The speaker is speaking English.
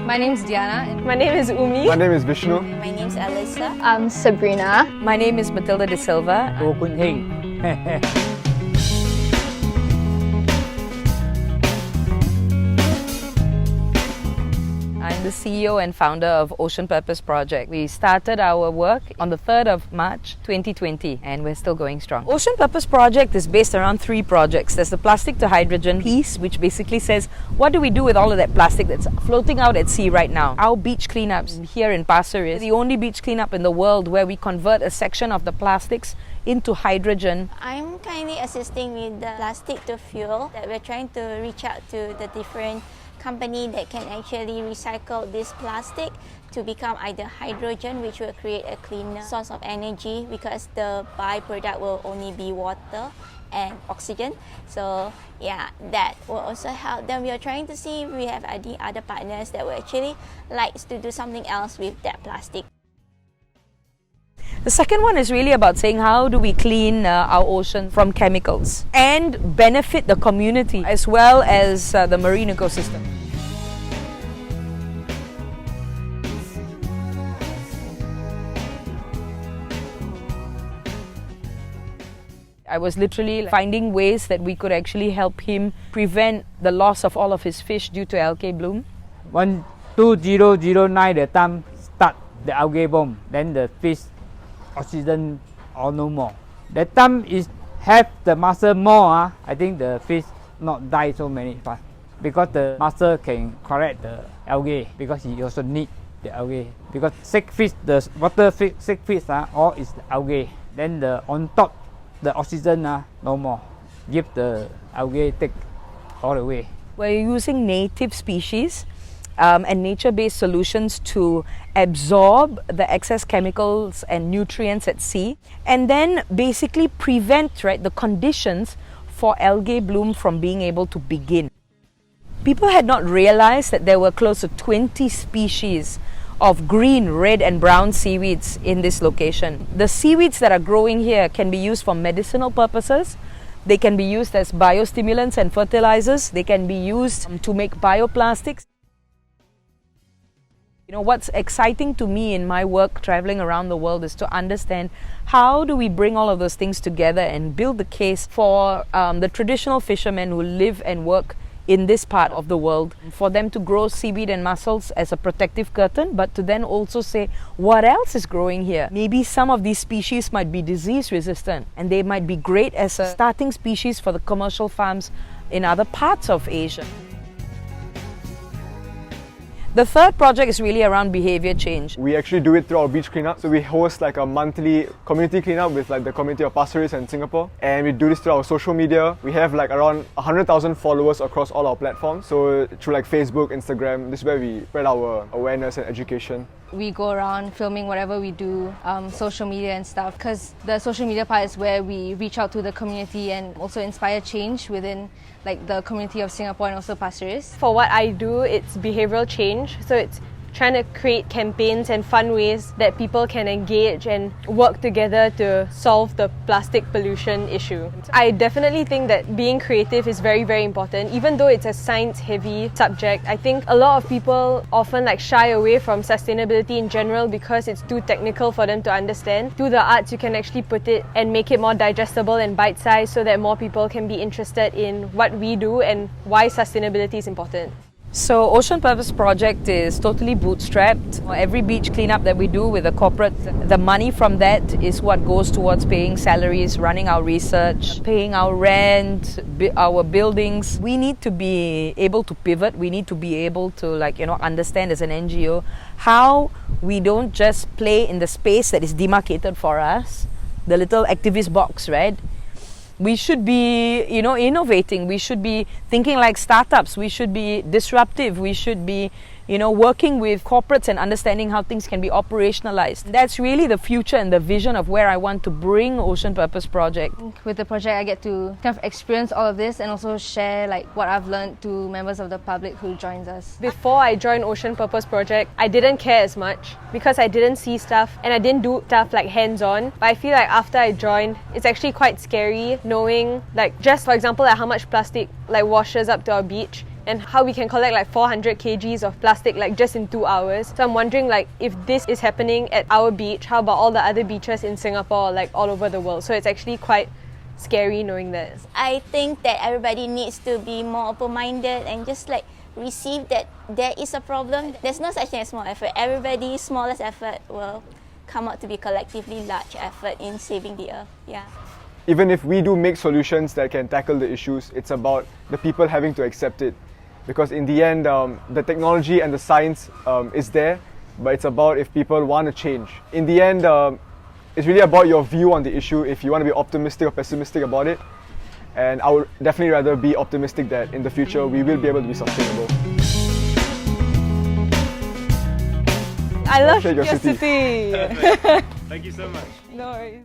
My name's Diana. My name is Umi. My name is Vishnu. My name's Alyssa. I'm Sabrina. My name is Matilda De Silva. I'm the CEO and founder of Ocean Purpose Project. We started our work on the 3rd of March 2020 and we're still going strong. Ocean Purpose Project is based around 3 projects. There's the plastic to hydrogen piece, which basically says, what do we do with all of that plastic that's floating out at sea right now? Our beach cleanups here in Pasir Ris, the only beach cleanup in the world where we convert a section of the plastics into hydrogen. I'm kindly assisting with the plastic to fuel, that we're trying to reach out to the different company that can actually recycle this plastic to become either hydrogen, which will create a cleaner source of energy because the byproduct will only be water and oxygen. So yeah, that will also help. Then we are trying to see if we have any other partners that will actually like to do something else with that plastic. The second one is really about saying how do we clean our ocean from chemicals and benefit the community as well as the marine ecosystem. I was literally finding ways that we could actually help him prevent the loss of all of his fish due to algae bloom. 2009 the time start the algae bloom, then the fish oxygen or no more. That time is have the muscle more. I think the fish not die so many fast because the muscle can correct the algae because he also need the algae because sick fish, the water fish, sick fish all is the algae. Then the on top the oxygen no more. Give the algae take all the way. We're using native species and nature-based solutions to absorb the excess chemicals and nutrients at sea and then basically prevent the conditions for algae bloom from being able to begin. People had not realized that there were close to 20 species of green, red and brown seaweeds in this location. The seaweeds that are growing here can be used for medicinal purposes. They can be used as biostimulants and fertilizers. They can be used to make bioplastics. You know, what's exciting to me in my work traveling around the world is to understand how do we bring all of those things together and build the case for the traditional fishermen who live and work in this part of the world, for them to grow seaweed and mussels as a protective curtain, but to then also say what else is growing here. Maybe some of these species might be disease resistant and they might be great as a starting species for the commercial farms in other parts of Asia. The third project is really around behavior change. We actually do it through our beach cleanup. So we host like a monthly community cleanup with like the community of Pasir Ris and Singapore. And we do this through our social media. We have like around 100,000 followers across all our platforms. So through like Facebook, Instagram, this is where we spread our awareness and education. We go around filming whatever we do, social media and stuff, because the social media part is where we reach out to the community and also inspire change within like the community of Singapore and also Pasir Ris. For what I do, it's behavioral change. So it's trying to create campaigns and fun ways that people can engage and work together to solve the plastic pollution issue. I definitely think that being creative is very, very important. Even though it's a science-heavy subject, I think a lot of people often shy away from sustainability in general because it's too technical for them to understand. Through the arts, you can actually put it and make it more digestible and bite-sized so that more people can be interested in what we do and why sustainability is important. So Ocean Purpose Project is totally bootstrapped. Every beach cleanup that we do with a corporate, the money from that is what goes towards paying salaries, running our research, paying our rent, our buildings. We need to be able to pivot. We need to be able to understand as an NGO how we don't just play in the space that is demarcated for us, the little activist box, right? We should be, innovating. We should be thinking like startups. We should be disruptive. We should be, working with corporates and understanding how things can be operationalized. That's really the future and the vision of where I want to bring Ocean Purpose Project. With the project, I get to kind of experience all of this and also share what I've learned to members of the public who joins us. Before I joined Ocean Purpose Project, I didn't care as much because I didn't see stuff and I didn't do stuff hands-on. But I feel after I joined, it's actually quite scary knowing just for example how much plastic washes up to our beach. and how we can collect like 400 kgs of plastic like just in 2 hours. So I'm wondering like if this is happening at our beach, how about all the other beaches in Singapore, like all over the world? So it's actually quite scary knowing this. I think that everybody needs to be more open-minded and just like receive that there is a problem. There's no such thing as small effort. Everybody's smallest effort will come out to be collectively large effort in saving the earth. Yeah. Even if we do make solutions that can tackle the issues, it's about the people having to accept it. Because in the end, the technology and the science is there, but it's about if people want to change. In the end, it's really about your view on the issue, if you want to be optimistic or pessimistic about it. And I would definitely rather be optimistic that in the future we will be able to be sustainable. I love Shake your your city. city. Thank you so much. No worries.